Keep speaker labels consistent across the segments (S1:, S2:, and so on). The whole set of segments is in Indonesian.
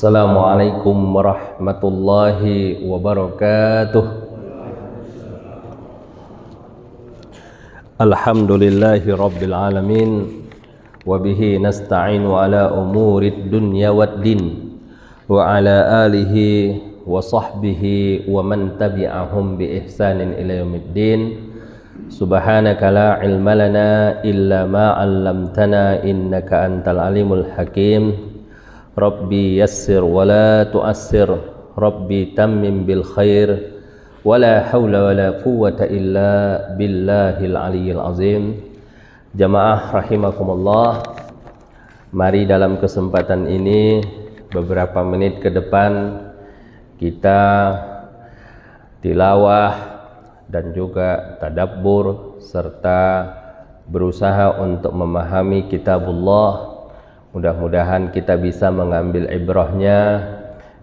S1: Assalamualaikum warahmatullahi wabarakatuh. Alhamdulillahi rabbil alamin. Wabihi nasta'inu ala umurid dunya waddin. Wa ala alihi wa sahbihi wa man tabi'ahum bi ihsanin ila yaumiddin. Subhanaka la ilma lana illa ma 'allamtana innaka antal alimul hakim. Rabbi yassir wa la tu'assir, Rabbi tammim bil khair, wa la hawla wa la quwwata illa billahil aliyyil azim. Jamaah rahimakumullah, mari dalam kesempatan ini beberapa menit ke depan kita tilawah dan juga tadabbur serta berusaha untuk memahami kitabullah. Mudah-mudahan kita bisa mengambil ibrahnya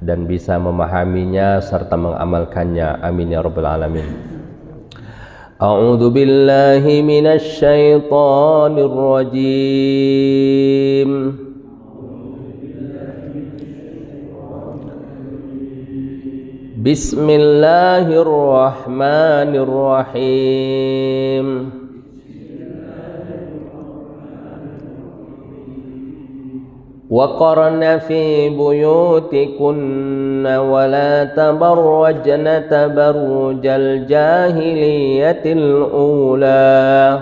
S1: dan bisa memahaminya serta mengamalkannya. Amin ya rabbal alamin. A'udzu billahi minasy syaithanir rajim. Bismillahirrahmanirrahim. وقرن في بيوتكن ولا تبرجن تبرج الجاهلية الأولى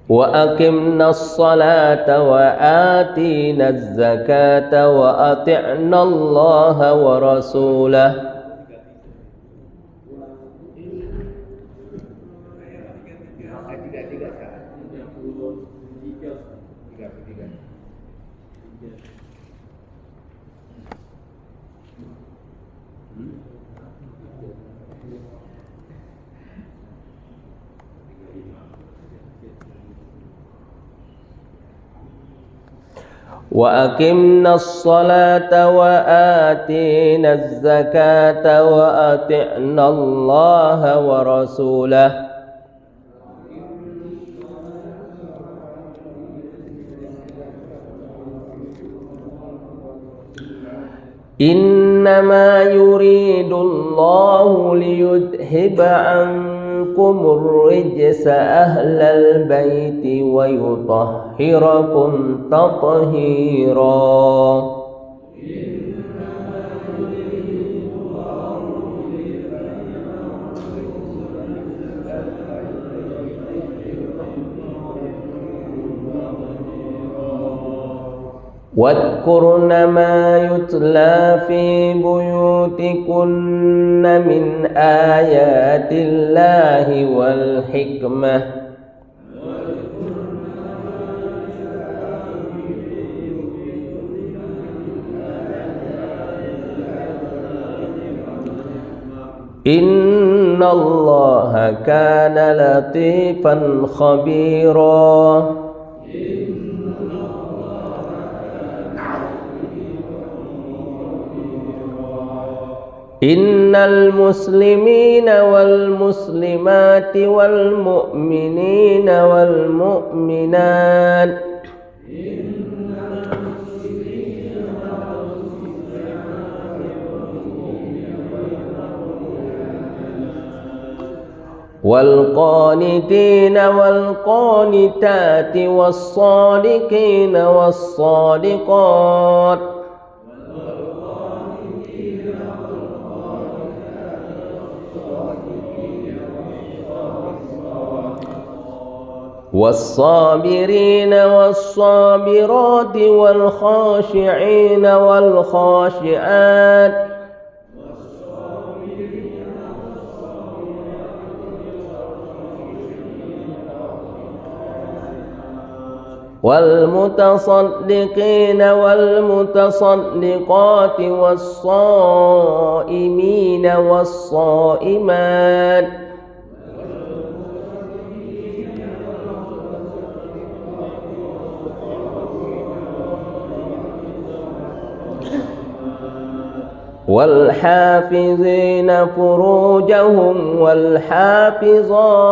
S1: وأقمنا الصلاة وآتينا الزكاة وأطعنا الله ورسوله وأقمنا الصلاة وآتينا الزكاة وأطعنا الله ورسوله إنما يريد الله ليذهب عنكم الرجس أهل البيت ويطهركم تطهيرا واذكرن ما يتلى في بيوتكن من آيات الله والحكمة إن الله كان لطيفا خبيرا إن المسلمين والمسلمات والمؤمنين والمؤمنات والقانتين والقانتات والصادقين والصادقات والصابرين والصابرات والخاشعين والخاشعات والمتصدقين والمتصدقات والصائمين والصائمات والحافظين فروجهم والحافظات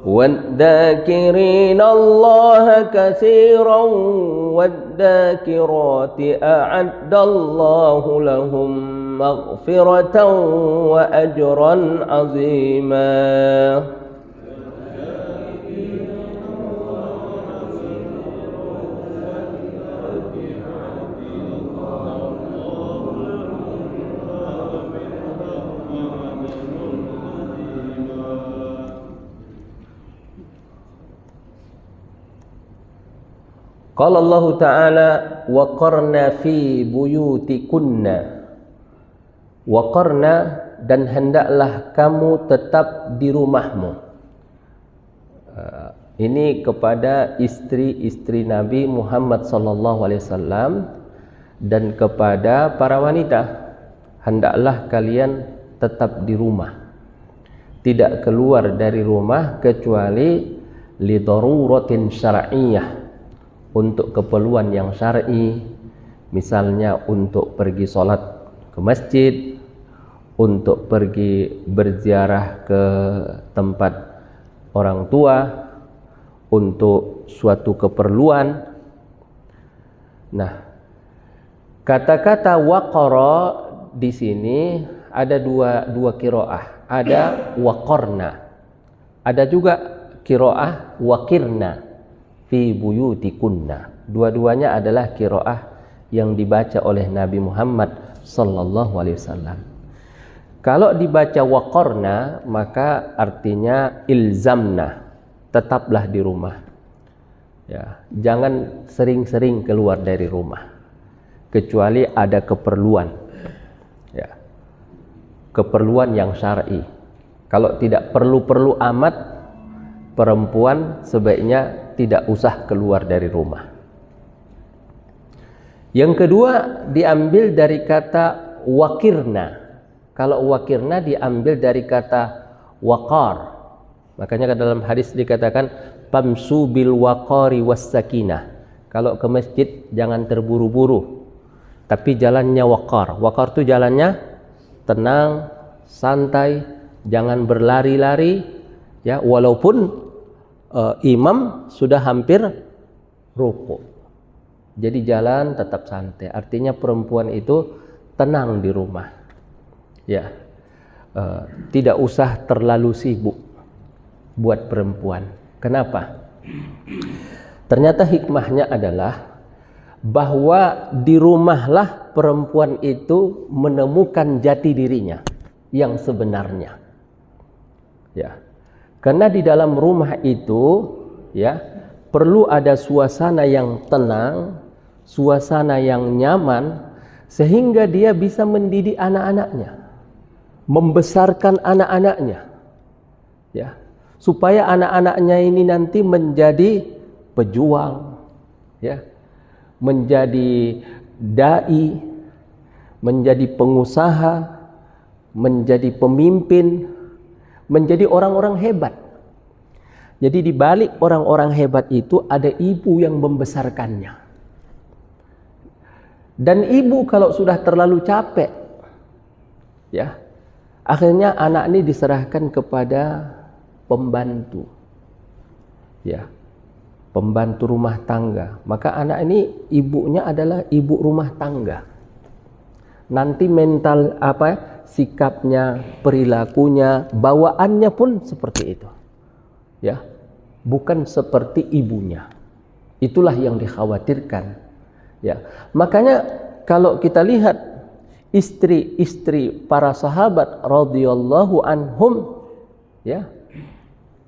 S1: والذاكرين الله كثيرا والذاكرات أعد الله لهم مغفرة وأجرا عظيما. Qala Allah Ta'ala waqarna fi buyutikunna, waqarna, dan hendaklah kamu tetap di rumahmu. Ini kepada istri-istri Nabi Muhammad SAW dan kepada para wanita, hendaklah kalian tetap di rumah, tidak keluar dari rumah kecuali li daruratin syar'iyyah, untuk keperluan yang syar'i, misalnya untuk pergi sholat ke masjid, untuk pergi berziarah ke tempat orang tua, untuk suatu keperluan. Nah, kata-kata waqara di sini ada dua qiraah, ada waqarna, ada juga qiraah waqirna fi buyutikunna. Dua-duanya adalah qiraah yang dibaca oleh Nabi Muhammad sallallahu alaihi wasallam. Kalau dibaca waqarna maka artinya ilzamna, tetaplah di rumah. Ya, jangan sering-sering keluar dari rumah kecuali ada keperluan. Ya. Keperluan yang syar'i. Kalau tidak perlu-perlu amat, perempuan sebaiknya tidak usah keluar dari rumah. Yang kedua diambil dari kata waqirna. Kalau waqirna diambil dari kata waqar. Makanya dalam hadis dikatakan pamsu bil waqari was sakinah. Kalau ke masjid jangan terburu-buru, tapi jalannya waqar. Waqar itu jalannya tenang, santai, jangan berlari-lari, ya, walaupun imam sudah hampir ruku. Jadi jalan tetap santai. Artinya perempuan itu tenang di rumah. Ya, tidak usah terlalu sibuk buat perempuan. Kenapa? Ternyata hikmahnya adalah bahwa di rumahlah perempuan itu menemukan jati dirinya yang sebenarnya. Ya. Karena di dalam rumah itu, ya, perlu ada suasana yang tenang, suasana yang nyaman, sehingga dia bisa mendidik anak-anaknya, membesarkan anak-anaknya, ya, supaya anak-anaknya ini nanti menjadi pejuang, ya, menjadi dai, menjadi pengusaha, menjadi pemimpin, menjadi orang-orang hebat. Jadi di balik orang-orang hebat itu ada ibu yang membesarkannya. Dan ibu kalau sudah terlalu capek, ya, akhirnya anak ini diserahkan kepada pembantu, ya, pembantu rumah tangga. Maka anak ini ibunya adalah ibu rumah tangga. Nanti mental sikapnya, perilakunya, bawaannya pun seperti itu. Ya, bukan seperti ibunya. Itulah yang dikhawatirkan. Ya, makanya kalau kita lihat istri-istri para sahabat radhiyallahu anhum, ya,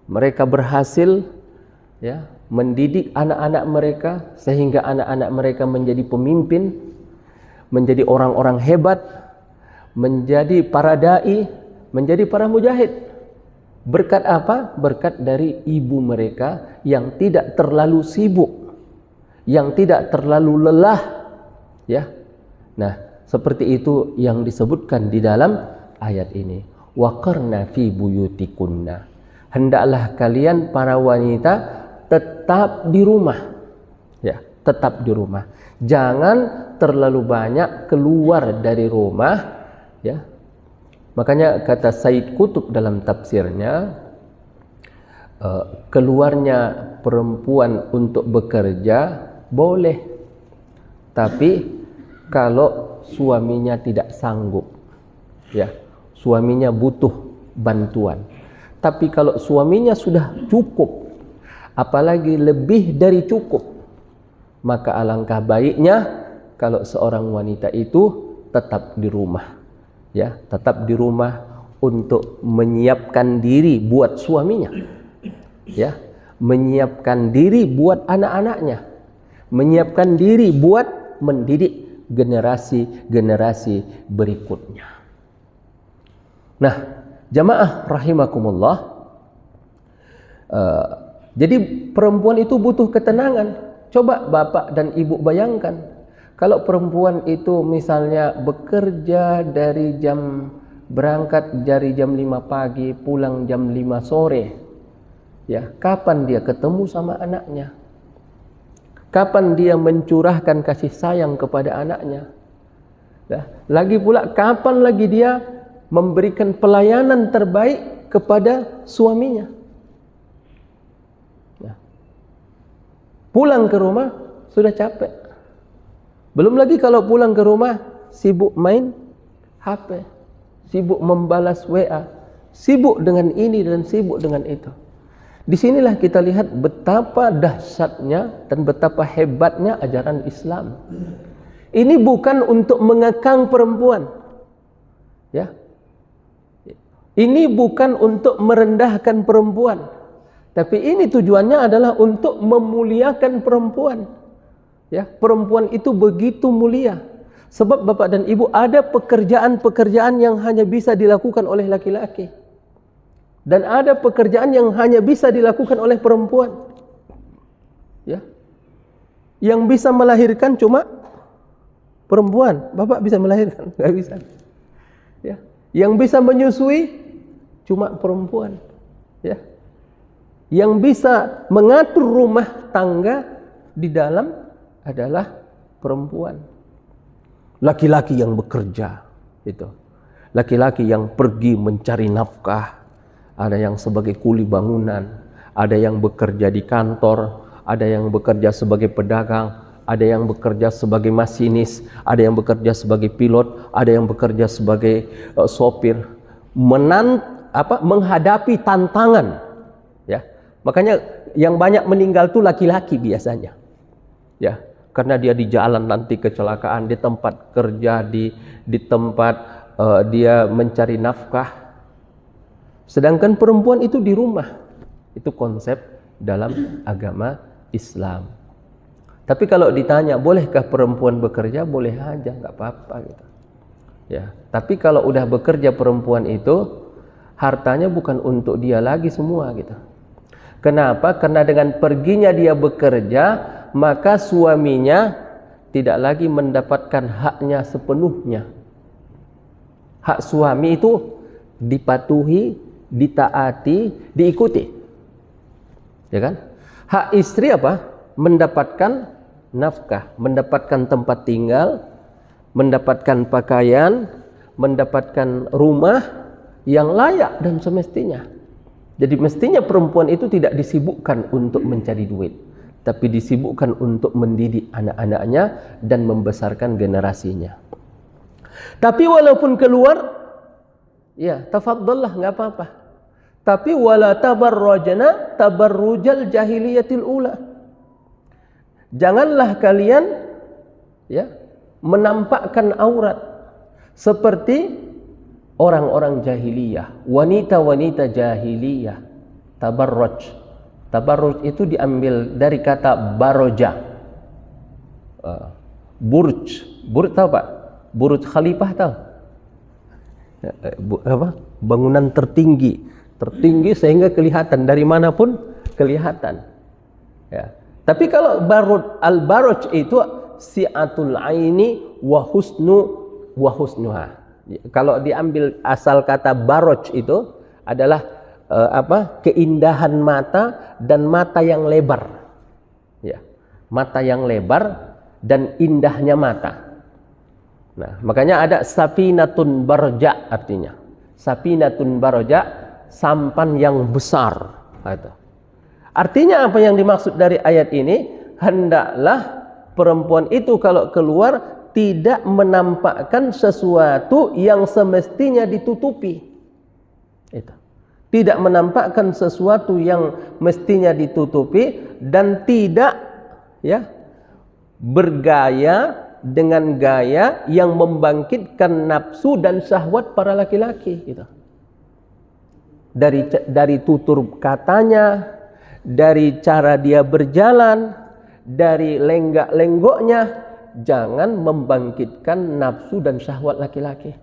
S1: mereka berhasil, ya, mendidik anak-anak mereka sehingga anak-anak mereka menjadi pemimpin, menjadi orang-orang hebat, menjadi para dai, menjadi para mujahid. Berkat apa? Berkat dari ibu mereka yang tidak terlalu sibuk, yang tidak terlalu lelah, ya. Nah, seperti itu yang disebutkan di dalam ayat ini. Waqarna fi buyutikunna. Hendaklah kalian para wanita tetap di rumah. Ya, tetap di rumah. Jangan terlalu banyak keluar dari rumah, ya. Makanya kata Said Qutb dalam tafsirnya, keluarnya perempuan untuk bekerja boleh, tapi kalau suaminya tidak sanggup, ya, suaminya butuh bantuan. Tapi kalau suaminya sudah cukup, apalagi lebih dari cukup, maka alangkah baiknya kalau seorang wanita itu tetap di rumah, ya, tetap di rumah untuk menyiapkan diri buat suaminya, ya, menyiapkan diri buat anak-anaknya, menyiapkan diri buat mendidik generasi-generasi berikutnya. Nah, jamaah rahimakumullah, jadi perempuan itu butuh ketenangan. Coba bapak dan ibu bayangkan, kalau perempuan itu misalnya bekerja berangkat dari jam 5 pagi, pulang jam 5 sore, ya, kapan dia ketemu sama anaknya? Kapan dia mencurahkan kasih sayang kepada anaknya? Nah, lagi pula kapan lagi dia memberikan pelayanan terbaik kepada suaminya? Nah, pulang ke rumah sudah capek. Belum lagi kalau pulang ke rumah sibuk main HP, sibuk membalas WA, sibuk dengan ini dan sibuk dengan itu. Disinilah kita lihat betapa dahsyatnya dan betapa hebatnya ajaran Islam. Ini bukan untuk mengekang perempuan, ya. Ini bukan untuk merendahkan perempuan, tapi ini tujuannya adalah untuk memuliakan perempuan. Ya, perempuan itu begitu mulia. Sebab bapak dan ibu, ada pekerjaan-pekerjaan yang hanya bisa dilakukan oleh laki-laki. Dan ada pekerjaan yang hanya bisa dilakukan oleh perempuan. Ya. Yang bisa melahirkan cuma perempuan. Bapak bisa melahirkan? Enggak bisa. Ya. Yang bisa menyusui cuma perempuan. Ya. Yang bisa mengatur rumah tangga di dalam adalah perempuan. Laki-laki yang bekerja itu. Laki-laki yang pergi mencari nafkah. Ada yang sebagai kuli bangunan, ada yang bekerja di kantor, ada yang bekerja sebagai pedagang, ada yang bekerja sebagai masinis, ada yang bekerja sebagai pilot, ada yang bekerja sebagai sopir. Menghadapi tantangan, ya. Makanya yang banyak meninggal itu laki-laki biasanya, ya, karena dia di jalan nanti kecelakaan, di tempat kerja, di tempat dia mencari nafkah. Sedangkan perempuan itu di rumah. Itu konsep dalam agama Islam. Tapi kalau ditanya, bolehkah perempuan bekerja? Boleh aja, nggak apa-apa gitu. Ya, tapi kalau udah bekerja perempuan itu, hartanya bukan untuk dia lagi semua gitu. Kenapa? Karena dengan perginya dia bekerja, maka suaminya tidak lagi mendapatkan haknya sepenuhnya. Hak suami itu dipatuhi, ditaati, diikuti, ya kan? Hak istri apa? Mendapatkan nafkah, mendapatkan tempat tinggal, mendapatkan pakaian, mendapatkan rumah yang layak dan semestinya. Jadi mestinya perempuan itu tidak disibukkan untuk mencari duit, tapi disibukkan untuk mendidik anak-anaknya dan membesarkan generasinya. Tapi walaupun keluar, ya, tafadhallah, enggak apa-apa. Tapi wala tabarrajna tabarrujal jahiliyatil ula. Janganlah kalian, ya, menampakkan aurat seperti orang-orang jahiliyah, wanita-wanita jahiliyah. Tabarruj. Tabarruj itu diambil dari kata baroja. Burj. Burj tahu Pak? Burj Khalifah tahu? Bangunan tertinggi sehingga kelihatan dari manapun kelihatan, ya. Tapi kalau al-baruj itu si'atul aini wa husnuha. Kalau diambil asal kata baruj itu adalah keindahan mata dan mata yang lebar. Ya, mata yang lebar dan indahnya mata. Nah, makanya ada safinatun barja, artinya safinatun barja, sampan yang besar. Artinya apa yang dimaksud dari ayat ini? Hendaklah perempuan itu kalau keluar tidak menampakkan sesuatu yang semestinya ditutupi. Itu. Tidak menampakkan sesuatu yang mestinya ditutupi dan tidak bergaya dengan gaya yang membangkitkan nafsu dan syahwat para laki-laki. Gitu. Dari tutur katanya, dari cara dia berjalan, dari lenggak-lenggoknya, jangan membangkitkan nafsu dan syahwat laki-laki.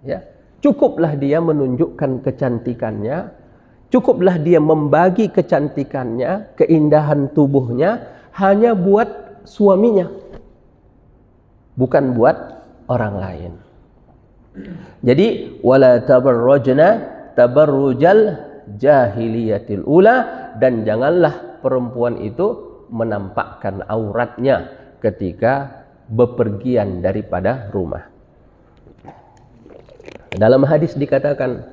S1: Ya, cukuplah dia menunjukkan kecantikannya, cukuplah dia membagi kecantikannya, keindahan tubuhnya hanya buat suaminya, bukan buat orang lain. Jadi wala tabarrujna tabarrujal jahiliyatil ula, dan janganlah perempuan itu menampakkan auratnya ketika bepergian daripada rumah. Dalam hadis dikatakan,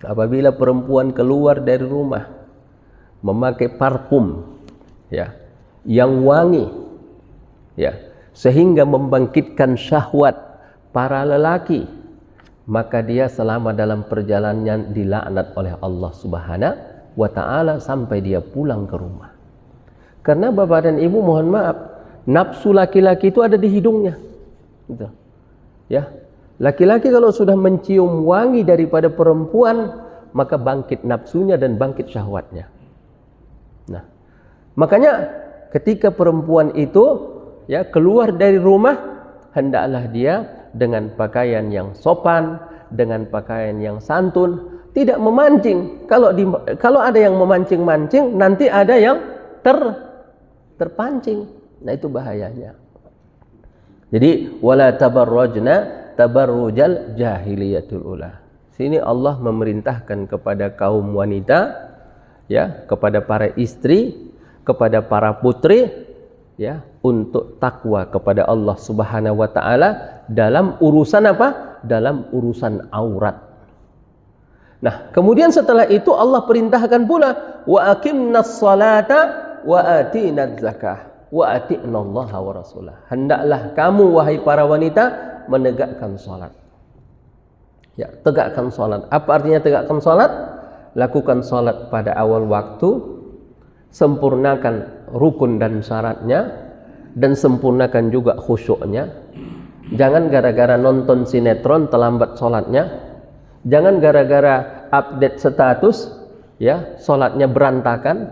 S1: apabila perempuan keluar dari rumah memakai parfum yang wangi sehingga membangkitkan syahwat para lelaki, maka dia selama dalam perjalanannya dilaknat oleh Allah Subhanahu wa ta'ala sampai dia pulang ke rumah. Karena bapak dan ibu mohon maaf, nafsu laki-laki itu ada di hidungnya. Gitu. Ya, laki-laki kalau sudah mencium wangi daripada perempuan, maka bangkit nafsunya dan bangkit syahwatnya. Nah, makanya ketika perempuan itu keluar dari rumah, hendaklah dia dengan pakaian yang sopan, dengan pakaian yang santun, tidak memancing. Kalau ada yang memancing-mancing, nanti ada yang terpancing. Nah, itu bahayanya. Jadi wala tabarrujna tabarrujal jahiliyatul ula. Sini Allah memerintahkan kepada kaum wanita, kepada para istri, kepada para putri, untuk takwa kepada Allah Subhanahu wa ta'ala dalam urusan apa? Dalam urusan aurat. Nah, kemudian setelah itu Allah perintahkan pula wa aqimnas salata wa atinaz zakah wa ati'nallaha wa rasulah. Hendaklah kamu wahai para wanita menegakkan salat. Ya, tegakkan salat. Apa artinya tegakkan salat? Lakukan salat pada awal waktu, sempurnakan rukun dan syaratnya, dan sempurnakan juga khusyuknya. Jangan gara-gara nonton sinetron terlambat salatnya. Jangan gara-gara update status salatnya berantakan.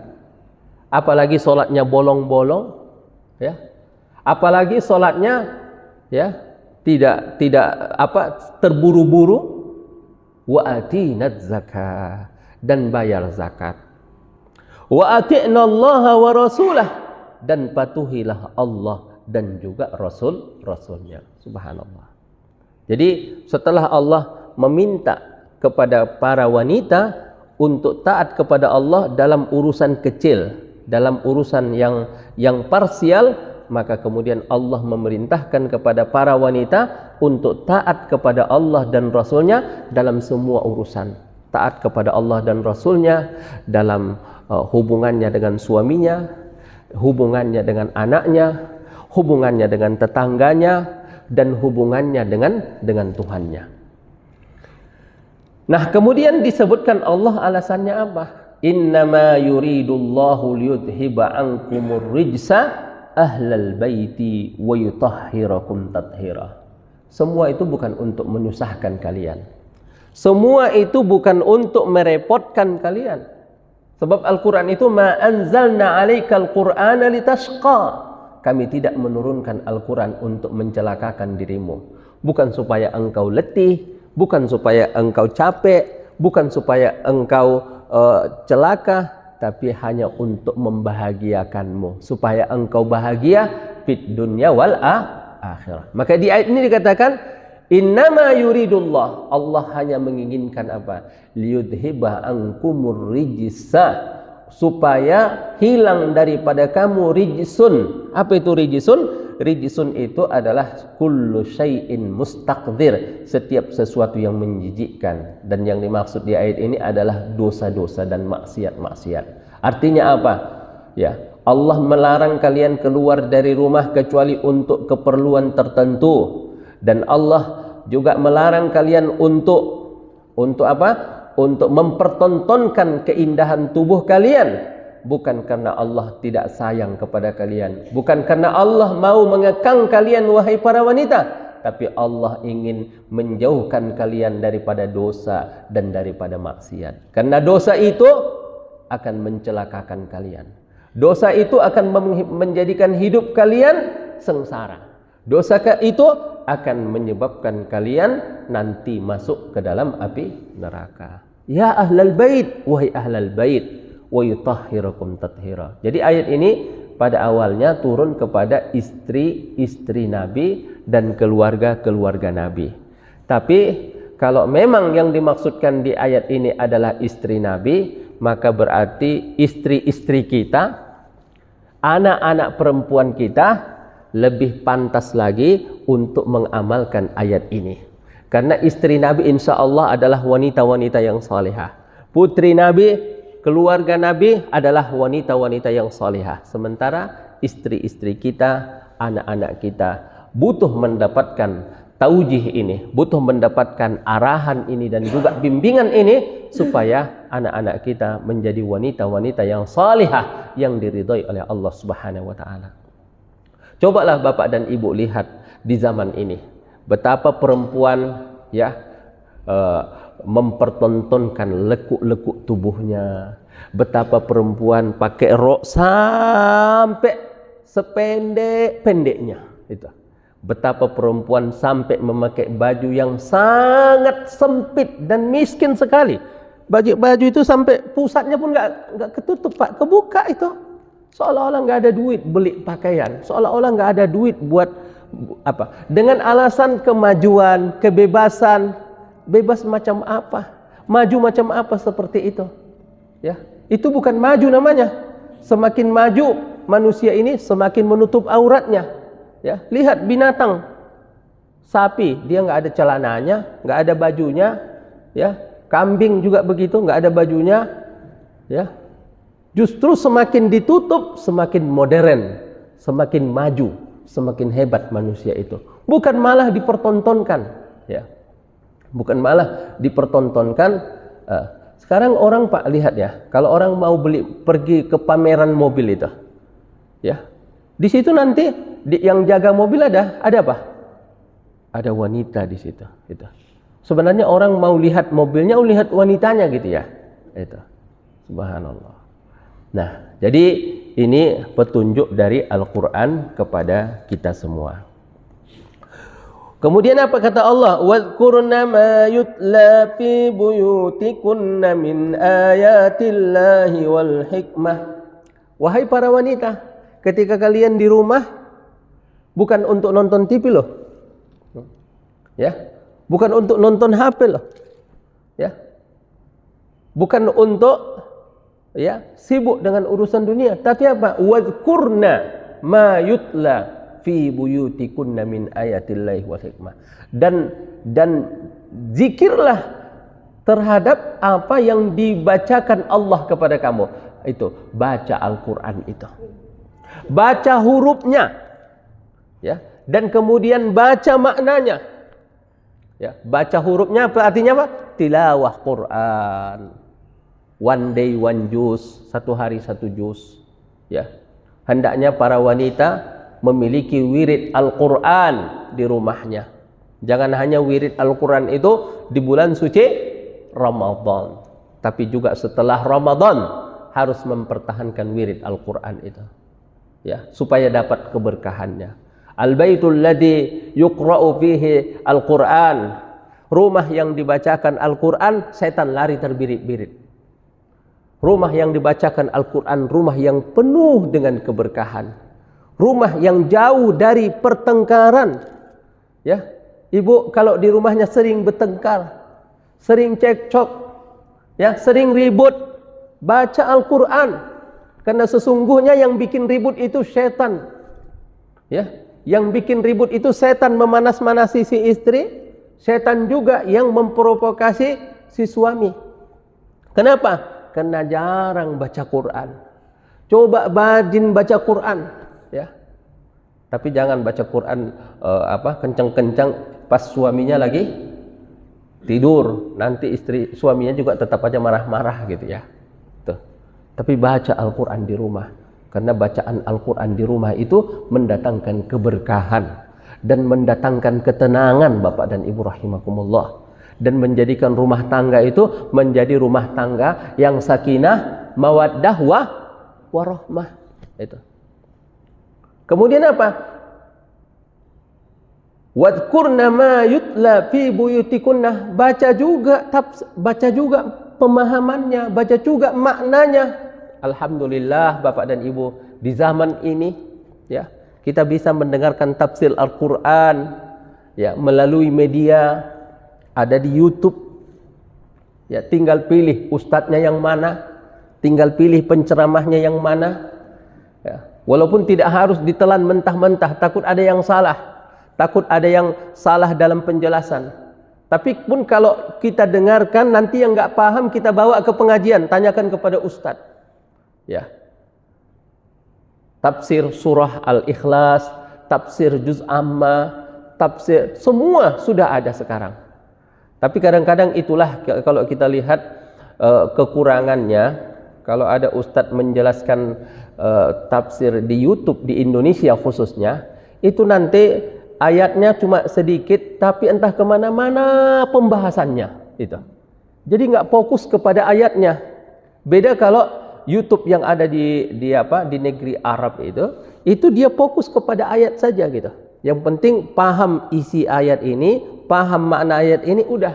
S1: Apalagi salatnya bolong-bolong, apalagi salatnya tidak terburu-buru. Wa atinaz zakah, dan bayar zakat. Wa ati'nallaha wa rasulah, dan patuhilah Allah dan juga Rasulnya. Subhanallah. Jadi setelah Allah meminta kepada para wanita untuk taat kepada Allah dalam urusan kecil, dalam urusan yang parsial, maka kemudian Allah memerintahkan kepada para wanita untuk taat kepada Allah dan Rasulnya dalam semua urusan. Taat kepada Allah dan Rasulnya dalam hubungannya dengan suaminya, hubungannya dengan anaknya, hubungannya dengan tetangganya, dan hubungannya dengan Tuhannya. Nah, kemudian disebutkan Allah alasannya apa? Innama yuridullahu liyudhiba ankumur rijsa ahlal baiti wa yutahhirakum tathira. Semua itu bukan untuk menyusahkan kalian. Semua itu bukan untuk merepotkan kalian. Sebab Al-Quran itu ma anzalna 'alaikal qur'ana litashqa. Kami tidak menurunkan Al-Quran untuk mencelakakan dirimu. Bukan supaya engkau letih, bukan supaya engkau capek, bukan supaya engkau celaka, tapi hanya untuk membahagiakanmu, supaya engkau bahagia fid dunya wal akhirah. Maka di ayat ini dikatakan Innama yuridullah, Allah hanya menginginkan apa? Liyudhibah ankumur rijsa, supaya hilang daripada kamu rijsun. Apa itu rijsun? Rijsun itu adalah kullu syai'in mustaqdir, setiap sesuatu yang menjijikkan. Dan yang dimaksud di ayat ini adalah dosa-dosa dan maksiat-maksiat. Artinya apa? Ya, Allah melarang kalian keluar dari rumah kecuali untuk keperluan tertentu. Dan Allah juga melarang kalian untuk apa? Untuk mempertontonkan keindahan tubuh kalian. Bukan karena Allah tidak sayang kepada kalian, bukan karena Allah mau mengekang kalian wahai para wanita, tapi Allah ingin menjauhkan kalian daripada dosa dan daripada maksiat. Karena dosa itu akan mencelakakan kalian. Dosa itu akan menjadikan hidup kalian sengsara. Dosa itu akan menyebabkan kalian nanti masuk ke dalam api neraka. Ya ahlal bait, wahai ahlal bait, wa yutahhirukum tathira. Jadi ayat ini pada awalnya turun kepada istri-istri Nabi dan keluarga-keluarga Nabi. Tapi kalau memang yang dimaksudkan di ayat ini adalah istri Nabi, maka berarti istri-istri kita, anak-anak perempuan kita lebih pantas lagi untuk mengamalkan ayat ini. Karena istri Nabi insya Allah adalah wanita-wanita yang salihah. Putri Nabi, keluarga Nabi adalah wanita-wanita yang salihah. Sementara istri-istri kita, anak-anak kita butuh mendapatkan taujih ini, butuh mendapatkan arahan ini dan juga bimbingan ini supaya anak-anak kita menjadi wanita-wanita yang salihah yang diridhai oleh Allah Subhanahu wa taala. Cobalah Bapak dan Ibu lihat di zaman ini betapa perempuan ya mempertontonkan lekuk-lekuk tubuhnya, betapa perempuan pakai rok sampai sependek-pendeknya itu. Betapa perempuan sampai memakai baju yang sangat sempit dan miskin sekali. Baju itu sampai pusatnya pun nggak ketutup Pak, kebuka itu. Seolah-olah nggak ada duit beli pakaian, seolah-olah nggak ada duit buat apa? Dengan alasan kemajuan, kebebasan, bebas macam apa, maju macam apa seperti itu? Ya, itu bukan maju namanya. Semakin maju manusia ini, semakin menutup auratnya. Ya, lihat binatang, sapi, dia nggak ada celananya, nggak ada bajunya. Ya, kambing juga begitu, nggak ada bajunya. Ya. Justru semakin ditutup, semakin modern, semakin maju, semakin hebat manusia itu. Bukan malah dipertontonkan, ya. Bukan malah dipertontonkan. Sekarang orang Pak lihat ya, kalau orang mau pergi ke pameran mobil itu, ya, di situ nanti yang jaga mobil ada apa? Ada wanita di situ. Itu. Sebenarnya orang mau lihat mobilnya, lihat wanitanya gitu ya. Itu. Subhanallah. Nah, jadi ini petunjuk dari Al-Quran kepada kita semua. Kemudian apa kata Allah? وَاذْكُرْنَ مَا يُتْلَى فِي بُيُوتِكُنَّ مِنْ آيَاتِ اللَّهِ وَالْحِكْمَةِ. Wahai para wanita, ketika kalian di rumah, bukan untuk nonton TV loh. Ya, bukan untuk nonton HP loh. Ya. Bukan untuk ya sibuk dengan urusan dunia, tapi apa? Wadhkurna ma yutla fi buyutikunna min ayatillahi wal hikmah. Dan zikirlah terhadap apa yang dibacakan Allah kepada kamu. Itu baca Al-Qur'an itu. Baca hurufnya. Ya, dan kemudian baca maknanya. Ya, baca hurufnya artinya apa? Tilawah Quran. One day one juz, satu hari satu juz. Ya, hendaknya para wanita memiliki wirid Al-Quran di rumahnya. Jangan hanya wirid Al-Quran itu di bulan suci Ramadan, tapi juga setelah Ramadan harus mempertahankan wirid Al-Quran itu. Ya, supaya dapat keberkahannya. Al-baitul ladzi yuqra'u fihi Al-Quran. Rumah yang dibacakan Al-Quran, setan lari terbirit-birit. Rumah yang dibacakan Al-Quran, rumah yang penuh dengan keberkahan. Rumah yang jauh dari pertengkaran. Ya, ibu kalau di rumahnya sering bertengkar, sering cekcok, ya, sering ribut, baca Al-Quran. Karena sesungguhnya yang bikin ribut itu setan. Ya, yang bikin ribut itu setan memanas-manasi si istri, setan juga yang memprovokasi si suami. Kenapa? Karena jarang baca Quran. Coba rajin baca Quran, ya. Tapi jangan baca Quran kencang-kencang pas suaminya lagi tidur. Nanti suaminya juga tetap aja marah-marah gitu ya. Tuh. Tapi baca Al-Quran di rumah. Karena bacaan Al-Quran di rumah itu mendatangkan keberkahan dan mendatangkan ketenangan Bapak dan Ibu rahimakumullah. Dan menjadikan rumah tangga itu menjadi rumah tangga yang sakinah, mawaddah, warahmah. Itu. Kemudian apa? Wadhkurna ma yutla fi buyutikunna. Baca juga pemahamannya, baca juga maknanya. Alhamdulillah Bapak dan Ibu, di zaman ini ya, kita bisa mendengarkan tafsir Al-Qur'an ya melalui media, ada di YouTube. Ya, tinggal pilih ustadznya yang mana, tinggal pilih penceramahnya yang mana. Ya, walaupun tidak harus ditelan mentah-mentah, takut ada yang salah, takut ada yang salah dalam penjelasan. Tapi pun kalau kita dengarkan, nanti yang nggak paham kita bawa ke pengajian, tanyakan kepada ustadz. Ya, tafsir surah Al-Ikhlas, tafsir Juz Amma, tafsir semua sudah ada sekarang. Tapi kadang-kadang itulah kalau kita lihat kekurangannya. Kalau ada ustadz menjelaskan tafsir di YouTube di Indonesia khususnya, itu nanti ayatnya cuma sedikit, tapi entah kemana-mana pembahasannya itu. Jadi nggak fokus kepada ayatnya. Beda kalau YouTube yang ada di negeri Arab itu dia fokus kepada ayat saja gitu. Yang penting paham isi ayat ini, paham makna ayat ini, udah.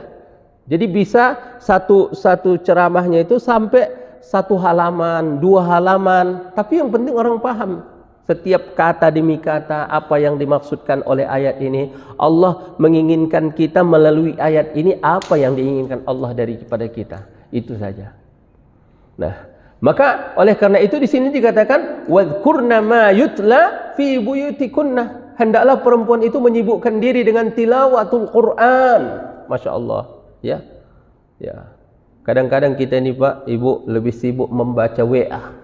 S1: Jadi bisa satu ceramahnya itu sampai 1 halaman, 2 halaman, tapi yang penting orang paham setiap kata demi kata apa yang dimaksudkan oleh ayat ini. Allah menginginkan kita melalui ayat ini apa yang diinginkan Allah daripada kita. Itu saja. Nah, maka oleh karena itu di sini dikatakan wadhkurna ma yutla fi buyutikunna. Hendaklah perempuan itu menyibukkan diri dengan tilawatul Quran. Masya Allah, ya. Ya. Kadang-kadang kita ini Pak, Ibu lebih sibuk membaca WA.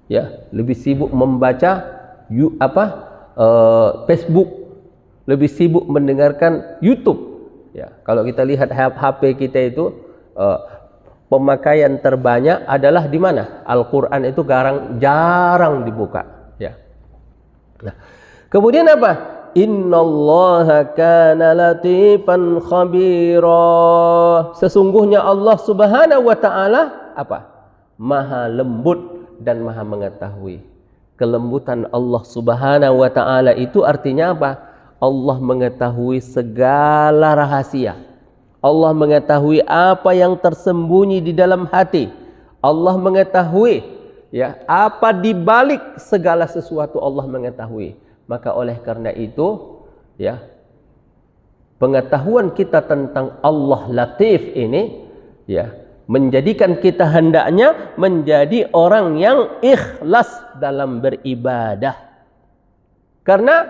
S1: Ya, lebih sibuk membaca Facebook. Lebih sibuk mendengarkan YouTube. Ya, kalau kita lihat HP kita itu pemakaian terbanyak adalah di mana? Al-Quran itu jarang dibuka. Ya. Nah, kemudian apa? Innallaha kana latifan khabira. Sesungguhnya Allah Subhanahu wa taala apa? Maha lembut dan maha mengetahui. Kelembutan Allah Subhanahu wa taala itu artinya apa? Allah mengetahui segala rahasia. Allah mengetahui apa yang tersembunyi di dalam hati. Allah mengetahui ya apa di balik segala sesuatu, Allah mengetahui. Maka oleh karena itu ya, pengetahuan kita tentang Allah Latif ini ya menjadikan kita hendaknya menjadi orang yang ikhlas dalam beribadah. Karena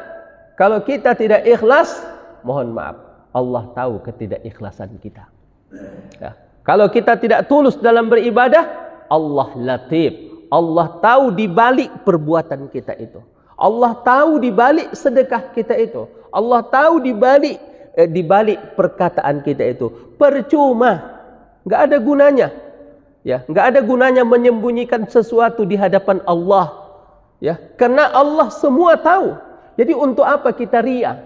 S1: kalau kita tidak ikhlas, mohon maaf, Allah tahu ketidakikhlasan kita. Ya. Kalau kita tidak tulus dalam beribadah, Allah Latif. Allah tahu di balik perbuatan kita itu. Allah tahu di balik sedekah kita itu. Allah tahu di balik perkataan kita itu. Percuma, nggak ada gunanya. Ya, nggak ada gunanya menyembunyikan sesuatu di hadapan Allah. Ya, karena Allah semua tahu. Jadi untuk apa kita ria?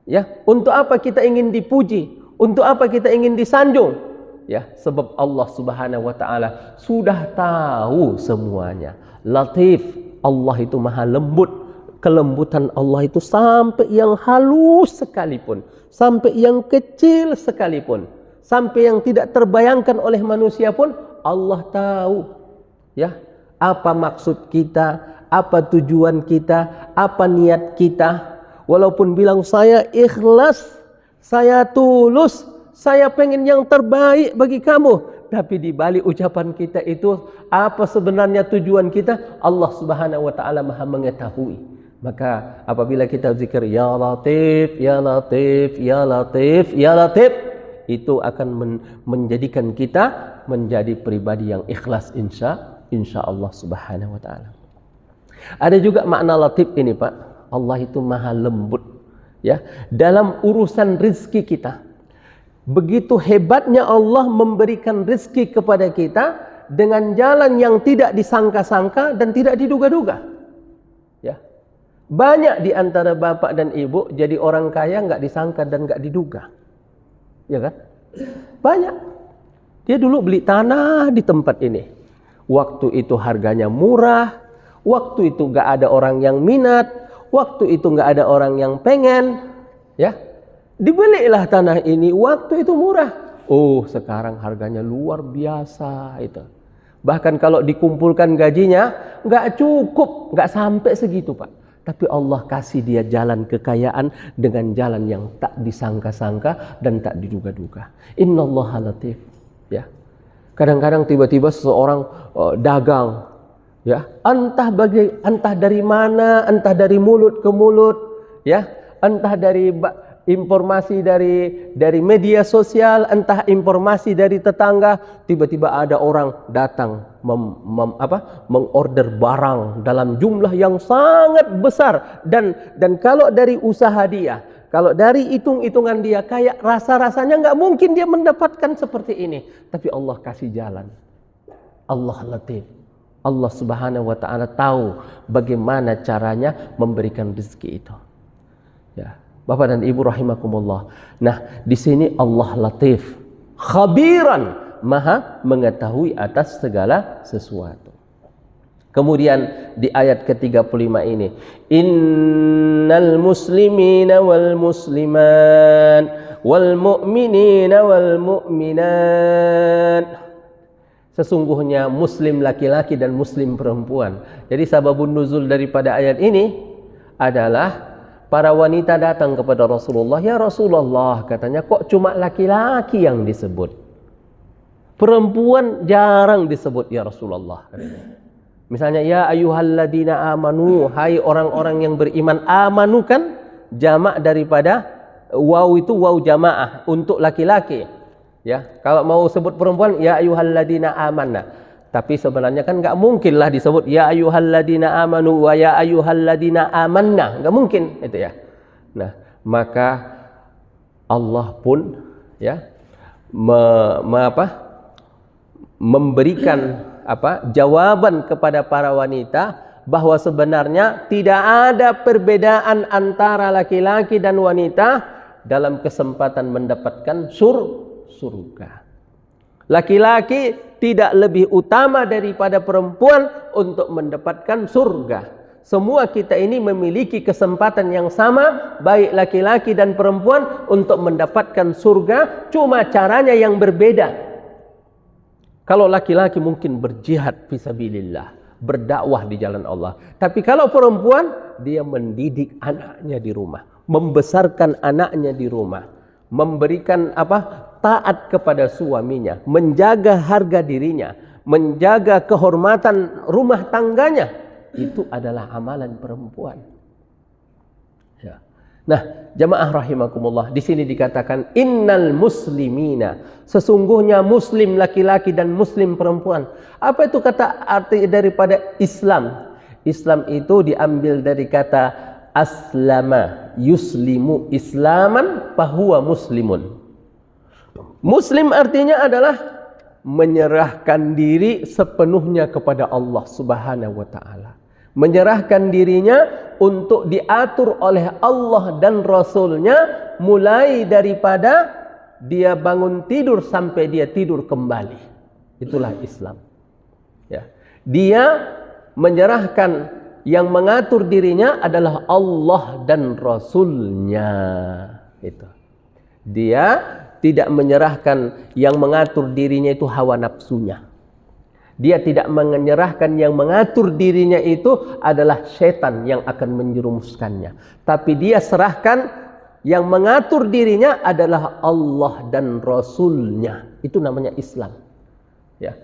S1: Ya, untuk apa kita ingin dipuji? Untuk apa kita ingin disanjung? Ya, sebab Allah Subhanahu wa taala sudah tahu semuanya. Latif, Allah itu maha lembut. Kelembutan Allah itu sampai yang halus sekalipun, sampai yang kecil sekalipun, sampai yang tidak terbayangkan oleh manusia pun Allah tahu. Ya, apa maksud kita, apa tujuan kita, apa niat kita. Walaupun bilang saya ikhlas,
S2: saya tulus, saya pengen yang terbaik bagi kamu. Tapi di balik ucapan kita itu, apa sebenarnya tujuan kita? Allah Subhanahu wa taala Maha mengetahui. Maka apabila kita zikir ya Latif, ya Latif, ya Latif, ya Latif, itu akan menjadikan kita menjadi pribadi yang ikhlas insya Allah Subhanahu wa taala. Ada juga makna Latif ini, Pak. Allah itu Maha lembut, ya, dalam urusan rizki kita. Begitu hebatnya Allah memberikan rizki kepada kita dengan jalan yang tidak disangka-sangka dan tidak diduga-duga. Ya. Banyak di antara bapak dan ibu jadi orang kaya nggak disangka dan nggak diduga. Ya kan? Banyak. Dia dulu beli tanah di tempat ini. Waktu itu harganya murah. Waktu itu nggak ada orang yang minat. Waktu itu nggak ada orang yang pengen. Ya. Dibelilah tanah ini, waktu itu murah. Oh, sekarang harganya luar biasa itu. Bahkan kalau dikumpulkan gajinya, nggak cukup, nggak sampai segitu, Pak. Tapi Allah kasih dia jalan kekayaan dengan jalan yang tak disangka-sangka dan tak diduga-duga. Innallaha latif. Ya. Kadang-kadang tiba-tiba seseorang dagang, ya, entah dari mana, entah dari mulut ke mulut, ya, entah dari informasi dari media sosial, entah informasi dari tetangga, tiba-tiba ada orang datang mengorder barang dalam jumlah yang sangat besar dan kalau dari usaha dia, kalau dari hitung-hitungan dia kayak rasa-rasanya nggak mungkin dia mendapatkan seperti ini, tapi Allah kasih jalan. Allah latif. Allah Subhanahu wa taala tahu bagaimana caranya memberikan rezeki itu. Ya. Bapak dan Ibu rahimakumullah. Nah, di sini Allah latif, khabiran, Maha mengetahui atas segala sesuatu. Kemudian di ayat ke-35 ini, innal muslimina wal musliman wal mu'minina wal mu'minat. Sesungguhnya muslim laki-laki dan muslim perempuan. Jadi sababun nuzul daripada ayat ini adalah para wanita datang kepada Rasulullah, ya Rasulullah, katanya kok cuma laki-laki yang disebut, perempuan jarang disebut ya Rasulullah. Misalnya ya ayyuhalladzina amanu, hai orang-orang yang beriman. Amanu kan jamak daripada waw, itu waw jamaah untuk laki-laki. Ya, kalau mau sebut perempuan ya ayyuhalladzina amanna. Tapi sebenarnya kan nggak mungkin lah disebut ya ayyuhalladzina amanu wa ya ayyuhalladzina amanna, nggak mungkin itu ya. Nah, maka Allah pun ya memberikan jawaban kepada para wanita bahwa sebenarnya tidak ada perbedaan antara laki-laki dan wanita dalam kesempatan mendapatkan surga. Laki-laki tidak lebih utama daripada perempuan untuk mendapatkan surga. Semua kita ini memiliki kesempatan yang sama, baik laki-laki dan perempuan, untuk mendapatkan surga, cuma caranya yang berbeda. Kalau laki-laki mungkin berjihad fisabilillah, berdakwah di jalan Allah. Tapi kalau perempuan, dia mendidik anaknya di rumah, membesarkan anaknya di rumah, memberikan taat kepada suaminya, menjaga harga dirinya, menjaga kehormatan rumah tangganya. Itu adalah amalan perempuan. Ya. Nah, jamaah rahimakumullah, di sini dikatakan innal muslimina, sesungguhnya muslim laki-laki dan muslim perempuan. Apa itu kata arti daripada Islam? Islam itu diambil dari kata aslama yuslimu islaman fahuwa muslimun. Muslim artinya adalah menyerahkan diri sepenuhnya kepada Allah Subhanahu wa taala. Menyerahkan dirinya untuk diatur oleh Allah dan Rasul-Nya, mulai daripada dia bangun tidur sampai dia tidur kembali. Itulah Islam. Ya. Dia menyerahkan, yang mengatur dirinya adalah Allah dan Rasul-Nya. Itu. Dia tidak menyerahkan, yang mengatur dirinya itu hawa nafsunya. Dia tidak menyerahkan, yang mengatur dirinya itu adalah setan yang akan menjerumuskannya. Tapi dia serahkan yang mengatur dirinya adalah Allah dan Rasulnya. Itu namanya Islam. Ya.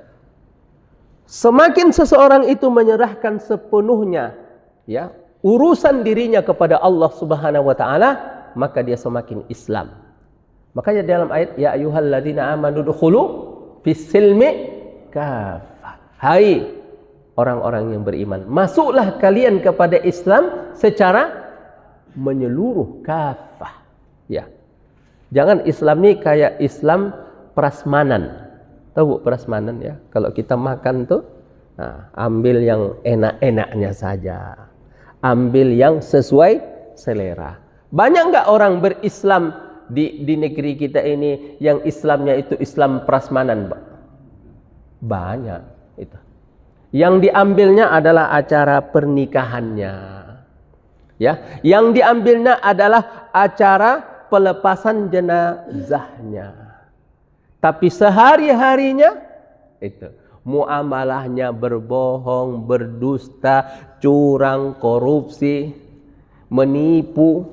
S2: Semakin seseorang itu menyerahkan sepenuhnya ya urusan dirinya kepada Allah Subhanahu wa taala, maka dia semakin Islam. Makanya dalam ayat ya ayyuhalladzina amanu dukhulu fis-silmi kafah. Hai orang-orang yang beriman, masuklah kalian kepada Islam secara menyeluruh, kafah. Ya. Jangan Islam ini kayak Islam prasmanan. Tahu prasmanan ya? Kalau kita makan tuh, nah, ambil yang enak-enaknya saja. Ambil yang sesuai selera. Banyak nggak orang berislam di negeri kita ini yang Islamnya itu Islam prasmanan? Banyak itu. Yang diambilnya adalah acara pernikahannya. Ya, yang diambilnya adalah acara pelepasan jenazahnya. Tapi sehari-harinya itu muamalahnya berbohong, berdusta, curang, korupsi, menipu,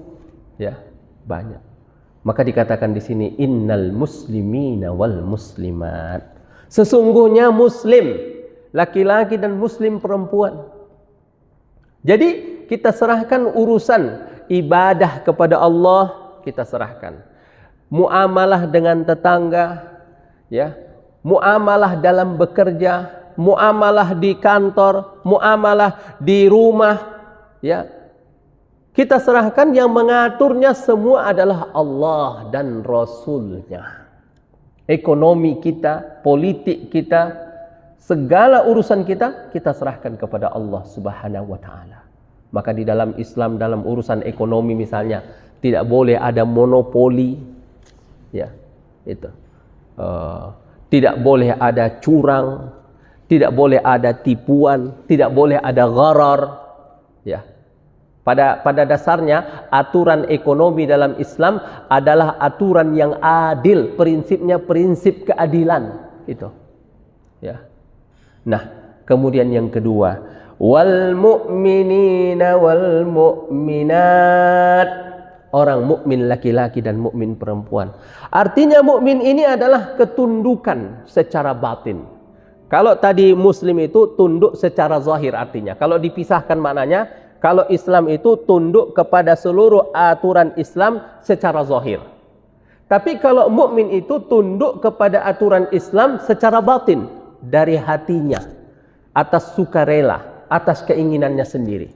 S2: ya, banyak. Maka dikatakan di sini innal muslimina wal muslimat. Sesungguhnya muslim laki-laki dan muslim perempuan. Jadi kita serahkan urusan ibadah kepada Allah, kita serahkan. Muamalah dengan tetangga, ya, muamalah dalam bekerja, muamalah di kantor, muamalah di rumah, ya. Kita serahkan, yang mengaturnya semua adalah Allah dan Rasulnya. Ekonomi kita, politik kita, segala urusan kita, kita serahkan kepada Allah Subhanahu wa taala. Maka di dalam Islam, dalam urusan ekonomi misalnya, tidak boleh ada monopoli, ya, itu. Tidak boleh ada curang, tidak boleh ada tipuan, tidak boleh ada gharar, ya. Pada dasarnya aturan ekonomi dalam Islam adalah aturan yang adil, prinsipnya prinsip keadilan, itu. Ya. Nah, kemudian yang kedua, wal mu'minina wal mu'minat, orang mukmin laki-laki dan mukmin perempuan. Artinya mukmin ini adalah ketundukan secara batin. Kalau tadi muslim itu tunduk secara zahir, artinya kalau dipisahkan maknanya, kalau Islam itu tunduk kepada seluruh aturan Islam secara zahir. Tapi kalau mukmin itu tunduk kepada aturan Islam secara batin, dari hatinya, atas sukarela, atas keinginannya sendiri.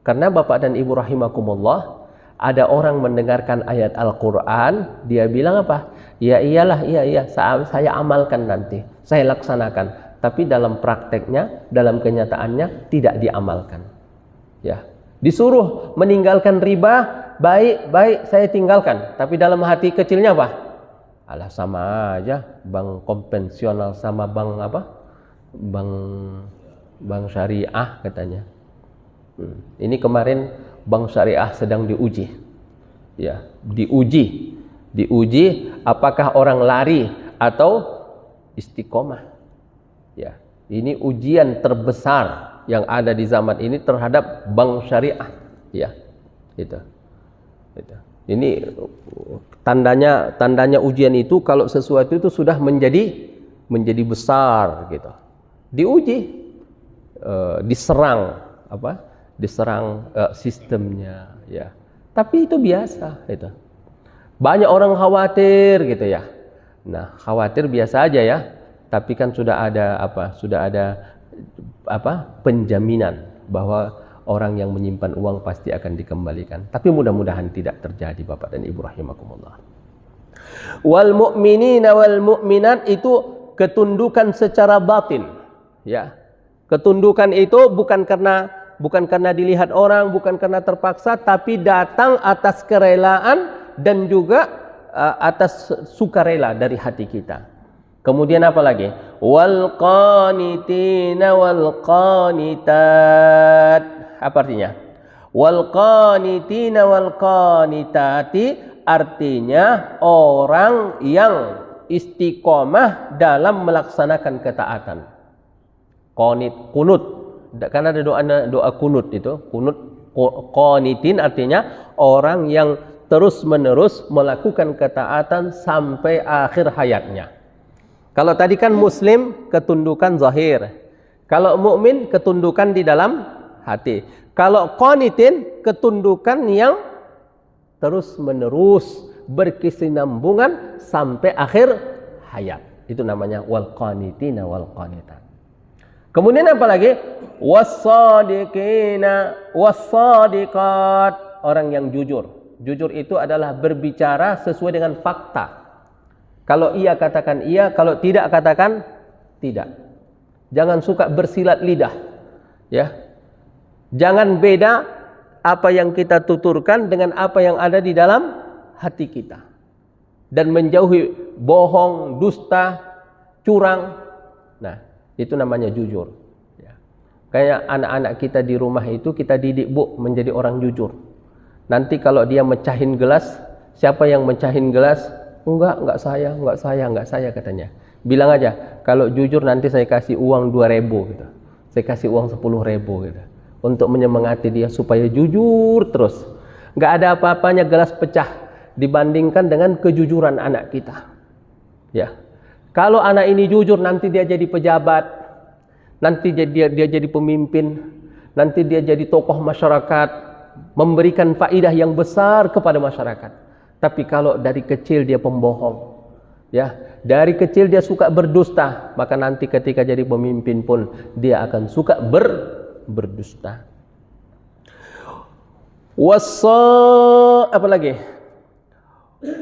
S2: Karena Bapak dan Ibu rahimakumullah, ada orang mendengarkan ayat Al-Quran, dia bilang apa? Ya iyalah, iya, saya amalkan nanti, saya laksanakan. Tapi dalam prakteknya, dalam kenyataannya tidak diamalkan. Ya, disuruh meninggalkan riba, baik, saya tinggalkan. Tapi dalam hati kecilnya apa? Alah, sama aja, bank konvensional sama bank apa? Bank syariah katanya. Ini kemarin bank syariah sedang diuji, ya, diuji apakah orang lari atau istiqomah, ya. Ini ujian terbesar yang ada di zaman ini terhadap bank syariah, ya, itu. Ini tandanya ujian itu kalau sesuatu itu sudah menjadi besar, gitu. Diuji, diserang sistemnya, ya. Tapi itu biasa, itu. Banyak orang khawatir, gitu ya. Nah, khawatir biasa aja ya. Tapi kan sudah ada penjaminan bahwa orang yang menyimpan uang pasti akan dikembalikan. Tapi mudah-mudahan tidak terjadi, Bapak dan Ibu rahimakumullah. Wal mu'minina wal mu'minat itu ketundukan secara batin, ya. Ketundukan itu bukan karena dilihat orang, bukan karena terpaksa, tapi datang atas kerelaan dan juga atas sukarela dari hati kita. Kemudian apa lagi? Wal qanitina wal qanitat. Apa artinya? Wal qanitina wal qanitati artinya orang yang istiqomah dalam melaksanakan ketaatan. Kunut. Kan ada doa kunut itu. Kunut, qanitin artinya orang yang terus-menerus melakukan ketaatan sampai akhir hayatnya. Kalau tadi kan muslim ketundukan zahir. Kalau mukmin ketundukan di dalam hati. Kalau qanitin ketundukan yang terus-menerus berkesinambungan sampai akhir hayat. Itu namanya wal qanitina wal qanitat. Kemudian apa lagi? Was-sadiqina was-sadiqat, orang yang jujur. Jujur itu adalah berbicara sesuai dengan fakta. Kalau iya katakan iya, kalau tidak katakan tidak. Jangan suka bersilat lidah. Ya. Jangan beda apa yang kita tuturkan dengan apa yang ada di dalam hati kita. Dan menjauhi bohong, dusta, curang. Nah, itu namanya jujur. Ya. Kayak anak-anak kita di rumah itu kita didik, Bu, menjadi orang jujur. Nanti kalau dia mecahin gelas, siapa yang mecahin gelas? Enggak saya katanya. Bilang aja, kalau jujur nanti saya kasih uang 2.000 gitu. Saya kasih uang 10.000 gitu. Untuk menyemangati dia supaya jujur terus. Enggak ada apa-apanya gelas pecah dibandingkan dengan kejujuran anak kita. Ya. Kalau anak ini jujur, nanti dia jadi pejabat, nanti dia jadi pemimpin, nanti dia jadi tokoh masyarakat, memberikan faidah yang besar kepada masyarakat. Tapi kalau dari kecil dia pembohong, ya, dari kecil dia suka berdusta, maka nanti ketika jadi pemimpin pun dia akan suka berdusta. Apa lagi?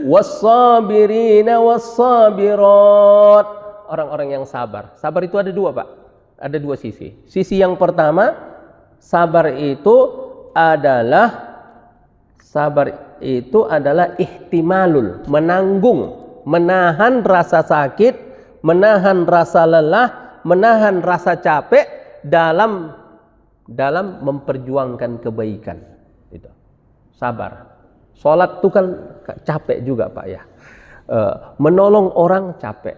S2: Was-sabirina was-sabirat, orang-orang yang sabar. Sabar itu ada dua, Pak. Ada dua sisi. Sisi yang pertama, sabar itu adalah ihtimalul, menanggung, menahan rasa sakit, menahan rasa lelah, menahan rasa capek dalam memperjuangkan kebaikan. Itu sabar. Sholat itu kan capek juga, Pak, ya. Menolong orang capek.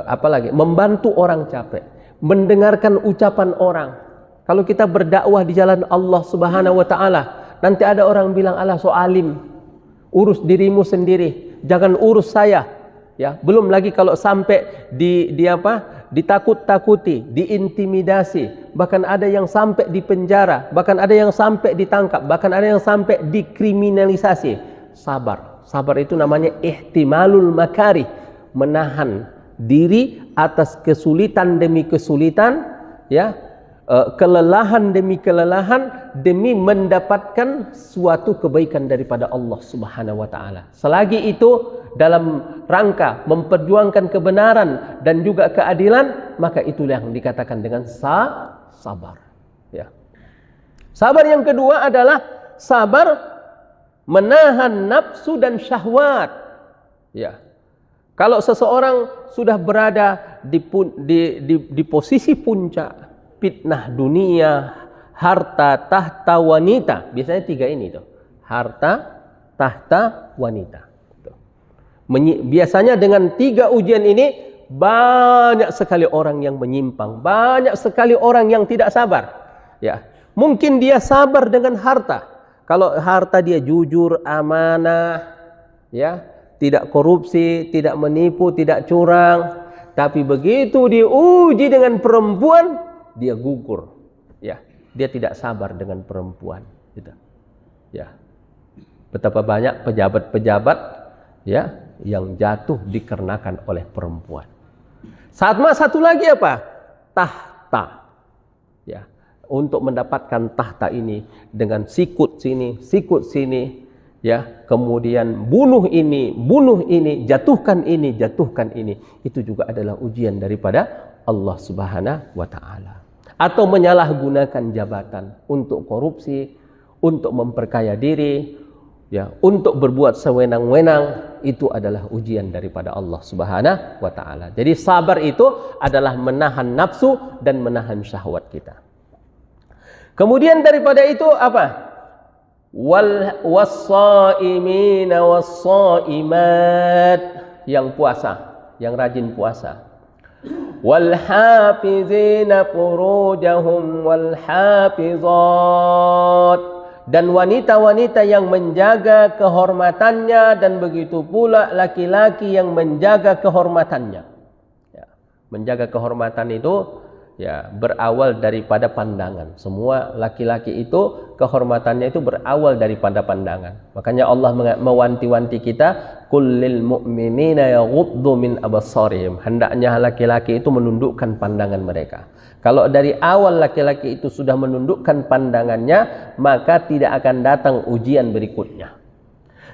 S2: Apalagi membantu orang capek, mendengarkan ucapan orang. Kalau kita berdakwah di jalan Allah Subhanahu wa taala, nanti ada orang bilang, "Alah, so alim. Urus dirimu sendiri, jangan urus saya." Ya, belum lagi kalau sampai ditakut-takuti, diintimidasi, bahkan ada yang sampai dipenjara, bahkan ada yang sampai ditangkap, bahkan ada yang sampai dikriminalisasi. Sabar. Sabar itu namanya ihtimalul makarih, menahan diri atas kesulitan demi kesulitan, ya. Kelelahan demi kelelahan demi mendapatkan suatu kebaikan daripada Allah Subhanahu wa taala. Selagi itu dalam rangka memperjuangkan kebenaran dan juga keadilan, maka itulah yang dikatakan dengan sabar. Ya. Sabar yang kedua adalah sabar menahan nafsu dan syahwat. Ya. Kalau seseorang sudah berada di posisi puncak, fitnah dunia, harta, tahta, wanita. Biasanya tiga ini tuh. Harta, tahta, wanita. Biasanya dengan tiga ujian ini banyak sekali orang yang menyimpang, banyak sekali orang yang tidak sabar. Ya, mungkin dia sabar dengan harta. Kalau harta dia jujur, amanah, ya, tidak korupsi, tidak menipu, tidak curang. Tapi begitu diuji dengan perempuan, dia gugur, ya, dia tidak sabar dengan perempuan, gitu. Ya, betapa banyak pejabat-pejabat, ya, yang jatuh dikarenakan oleh perempuan. Satu lagi apa? Tahta, ya, untuk mendapatkan tahta ini dengan sikut sini, ya, kemudian bunuh ini, jatuhkan ini, itu juga adalah ujian daripada Allah Subhanahu wa taala. Atau menyalahgunakan jabatan untuk korupsi, untuk memperkaya diri, ya, untuk berbuat sewenang-wenang, itu adalah ujian daripada Allah Subhanahu wa taala. Jadi sabar itu adalah menahan nafsu dan menahan syahwat kita. Kemudian daripada itu apa? Was-shaimina was-shaimat, yang puasa, yang rajin puasa. Wal hafizina furujahum wal hafizat, dan wanita-wanita yang menjaga kehormatannya, dan begitu pula laki-laki yang menjaga kehormatannya. Ya, menjaga kehormatan itu ya berawal daripada pandangan. Semua laki-laki itu kehormatannya itu berawal daripada pandangan. Makanya Allah mewanti-wanti kita, kullil mu'minina yaghuddu min absarihim. Hendaknya laki-laki itu menundukkan pandangan mereka. Kalau dari awal laki-laki itu sudah menundukkan pandangannya, maka tidak akan datang ujian berikutnya.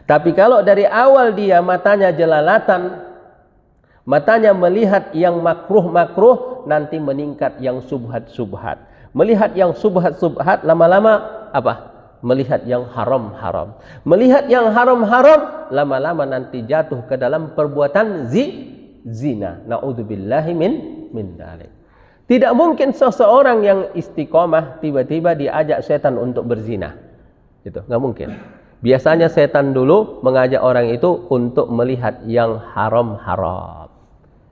S2: Tapi kalau dari awal dia matanya jelalatan, matanya melihat yang makruh-makruh, nanti meningkat yang subhat-subhat. Melihat yang subhat-subhat, lama-lama apa? Melihat yang haram-haram. Melihat yang haram-haram, lama-lama nanti jatuh ke dalam perbuatan zina. Na'udzubillahi min dzalik. Tidak mungkin seseorang yang istiqomah tiba-tiba diajak setan untuk berzina. Itu nggak mungkin. Biasanya setan dulu mengajak orang itu untuk melihat yang haram-haram.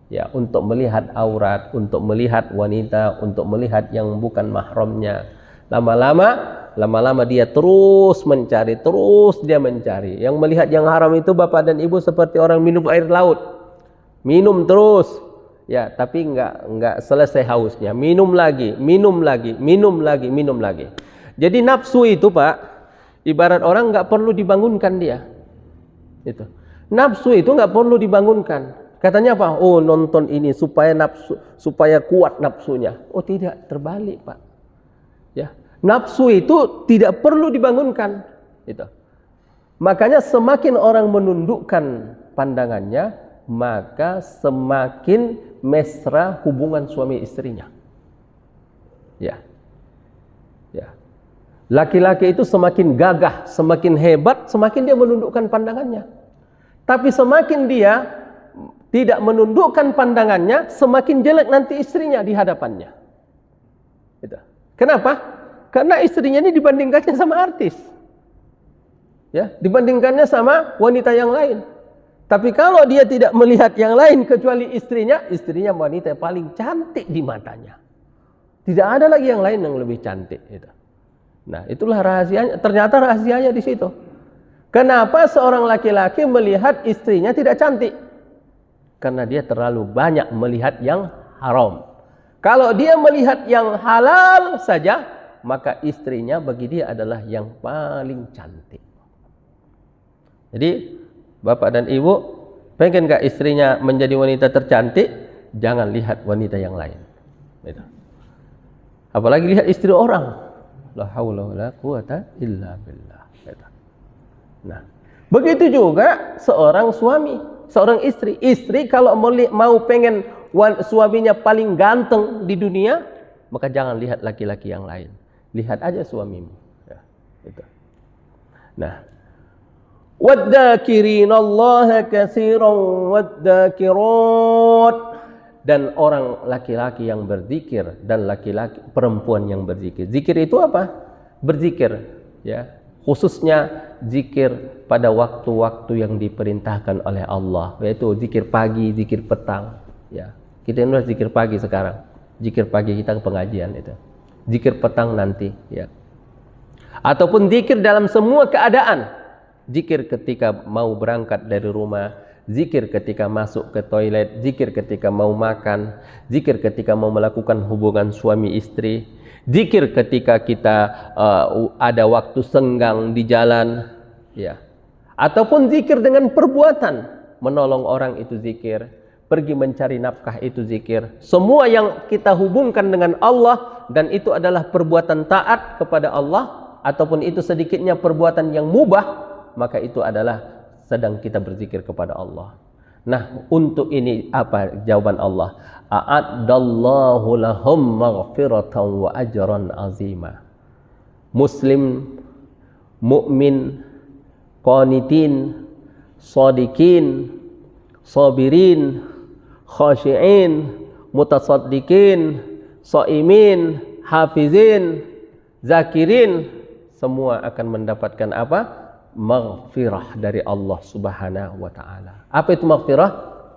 S2: Ya, untuk melihat aurat, untuk melihat wanita, untuk melihat yang bukan mahramnya. Lama-lama dia terus mencari, terus dia mencari. Yang melihat yang haram itu bapak dan ibu seperti orang minum air laut. Minum terus. Ya, tapi enggak selesai hausnya. Minum lagi. Jadi nafsu itu, Pak, ibarat orang enggak perlu dibangunkan dia. Itu. Nafsu itu enggak perlu dibangunkan. Katanya apa? Oh, nonton ini supaya kuat nafsunya. Oh, tidak, terbalik, Pak. Ya. Nafsu itu tidak perlu dibangunkan. Itu. Makanya semakin orang menundukkan pandangannya, maka semakin mesra hubungan suami istrinya. Ya. Ya. Laki-laki itu semakin gagah, semakin hebat, semakin dia menundukkan pandangannya. Tapi semakin dia tidak menundukkan pandangannya, semakin jelek nanti istrinya di hadapannya. Gitu. Kenapa? Karena istrinya ini dibandingkannya sama artis. Ya, dibandingkannya sama wanita yang lain. Tapi kalau dia tidak melihat yang lain kecuali istrinya wanita yang paling cantik di matanya. Tidak ada lagi yang lain yang lebih cantik. Gitu. Nah, itulah rahasianya. Ternyata rahasianya di situ. Kenapa seorang laki-laki melihat istrinya tidak cantik? Karena dia terlalu banyak melihat yang haram. Kalau dia melihat yang halal saja, maka istrinya bagi dia adalah yang paling cantik. Jadi, bapak dan ibu, pengen gak istrinya menjadi wanita tercantik? Jangan lihat wanita yang lain. Gitu. Apalagi lihat istri orang. La haula wala quwata illa billah. Gitu. Nah, begitu juga seorang suami, seorang istri. Istri kalau mau pengen suaminya paling ganteng di dunia, maka jangan lihat laki-laki yang lain. Lihat aja suamimu. Ya, gitu. Nah, وَالذَّاكِرِينَ كَثِيرًا وَالذَّاكِرَاتِ, dan orang laki-laki yang berzikir dan laki-laki perempuan yang berzikir. Zikir itu apa? Berzikir, ya. Khususnya zikir pada waktu-waktu yang diperintahkan oleh Allah, yaitu zikir pagi, zikir petang, ya. Kita ini zikir pagi sekarang. Zikir pagi kita ke pengajian itu. Zikir petang nanti, ya. Ataupun zikir dalam semua keadaan. Zikir ketika mau berangkat dari rumah, zikir ketika masuk ke toilet, zikir ketika mau makan, zikir ketika mau melakukan hubungan suami istri, zikir ketika kita ada waktu senggang di jalan, ya. Ataupun zikir dengan perbuatan, menolong orang itu zikir, pergi mencari nafkah itu zikir. Semua yang kita hubungkan dengan Allah dan itu adalah perbuatan taat kepada Allah, ataupun itu sedikitnya perbuatan yang mubah, maka itu adalah sedang kita berzikir kepada Allah. Nah, untuk ini apa jawaban Allah? A'addallahu lahum maghfiratan wa ajran azima. Muslim, mukmin, qanitin, shadiqin, sabirin, khashi'in, mutasaddiqin, shaimin, hafizin, zakirin, semua akan mendapatkan apa? Maghfirah dari Allah Subhanahu wa ta'ala. Apa itu maghfirah?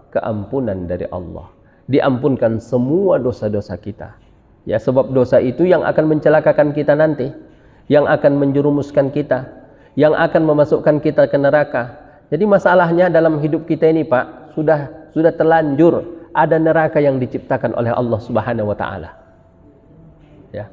S2: Keampunan dari Allah. Diampunkan semua dosa-dosa kita. Ya, sebab dosa itu yang akan mencelakakan kita nanti. yang akan menjerumuskan kita, yang akan memasukkan kita ke neraka. Jadi masalahnya dalam hidup kita ini, Pak, sudah terlanjur ada neraka yang diciptakan oleh Allah Subhanahu wa taala. Ya.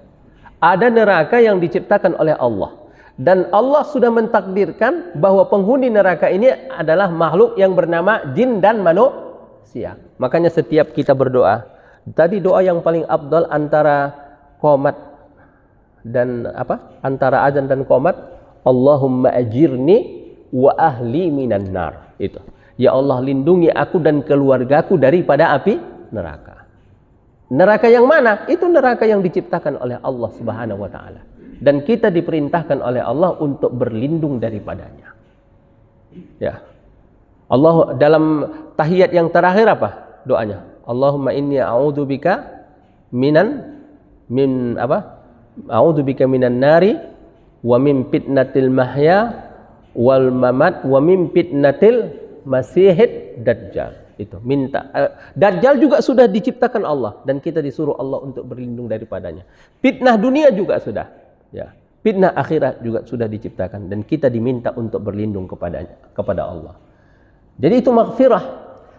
S2: Ada neraka yang diciptakan oleh Allah. Dan Allah sudah mentakdirkan bahwa penghuni neraka ini adalah makhluk yang bernama jin dan manusia. Makanya setiap kita berdoa, tadi doa yang paling afdal antara qomat dan antara azan dan qomat, Allahumma ajirni wa ahli minan nar. Itu. Ya Allah, lindungi aku dan keluargaku daripada api neraka. Neraka yang mana? Itu neraka yang diciptakan oleh Allah Subhanahu wa taala. Dan kita diperintahkan oleh Allah untuk berlindung daripadanya. Ya. Allah dalam tahiyat yang terakhir apa doanya? Allahumma inni a'udzubika a'udzubika minan nari wa min fitnatil mahya wal mamat wa min fitnatil masihid dajjal. Itu minta. Dajjal juga sudah diciptakan Allah dan kita disuruh Allah untuk berlindung daripadanya. Fitnah dunia juga sudah. Ya, fitnah akhirat juga sudah diciptakan dan kita diminta untuk berlindung kepada Allah. Jadi itu maghfirah.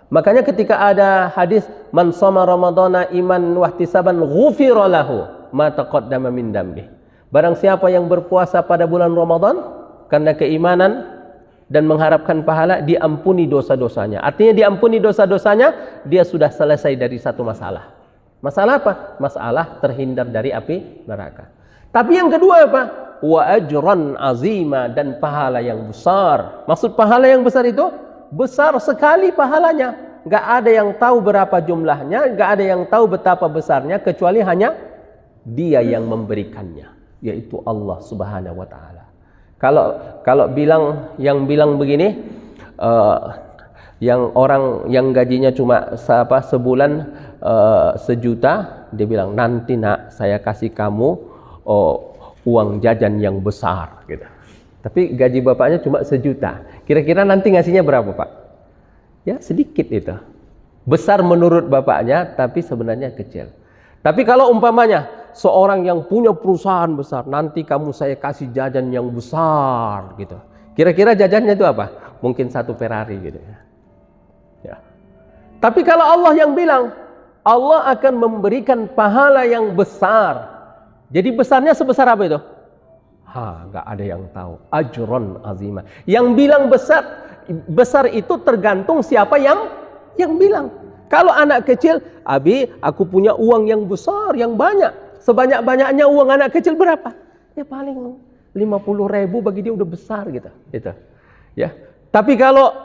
S2: Makanya ketika ada hadis man shoma ramadhana iman wa ihtisaban ghufira lahu ma taqaddama min dambi. Barang siapa yang berpuasa pada bulan Ramadan karena keimanan dan mengharapkan pahala, diampuni dosa-dosanya. Artinya diampuni dosa-dosanya, dia sudah selesai dari satu masalah. Masalah apa? Masalah terhindar dari api neraka. Tapi yang kedua apa? Wa ajran azima, dan pahala yang besar. Maksud pahala yang besar itu besar sekali pahalanya. Enggak ada yang tahu berapa jumlahnya, enggak ada yang tahu betapa besarnya kecuali hanya Dia yang memberikannya, yaitu Allah Subhanahu wa taala. Kalau bilang begini, yang orang yang gajinya cuma sebulan 1 juta, dia bilang nanti nak saya kasih kamu uang jajan yang besar gitu. Tapi gaji bapaknya cuma 1 juta. Kira-kira nanti ngasihnya berapa, Pak? Ya sedikit itu. Besar menurut bapaknya, tapi sebenarnya kecil. Tapi kalau umpamanya seorang yang punya perusahaan besar, nanti kamu saya kasih jajan yang besar gitu. Kira-kira jajannya itu apa? Mungkin 1 Ferrari gitu ya. Ya. Tapi kalau Allah yang bilang, Allah akan memberikan pahala yang besar. Jadi besarnya sebesar apa itu? Nggak ada yang tahu. Ajron azimah. Yang bilang besar itu tergantung siapa yang bilang. Kalau anak kecil, Abi, aku punya uang yang besar, yang banyak. Sebanyak-banyaknya uang anak kecil berapa? Ya paling 50.000 bagi dia udah besar gitu. Itu. Ya. Tapi kalau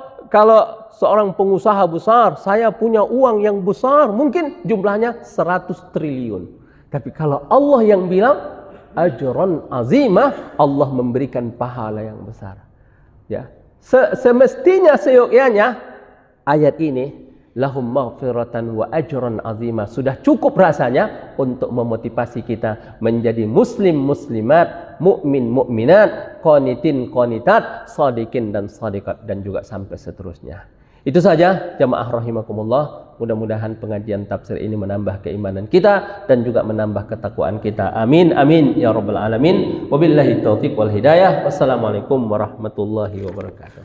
S2: seorang pengusaha besar, saya punya uang yang besar, mungkin jumlahnya 100 triliun. Tapi kalau Allah yang bilang ajron azimah, Allah memberikan pahala yang besar. Ya, semestinya seyogyanya ayat ini lahum maghfiratan wa ajron azimah sudah cukup rasanya untuk memotivasi kita menjadi muslim muslimat, mukmin mukminat, qanitin qanitat, shadiqin dan shadiqat, dan juga sampai seterusnya. Itu saja jamaah rahimakumullah. Mudah-mudahan pengajian tafsir ini menambah keimanan kita dan juga menambah ketakwaan kita. Amin amin ya rabbal alamin. Wabillahi taufiq wal hidayah. Wassalamualaikum warahmatullahi wabarakatuh.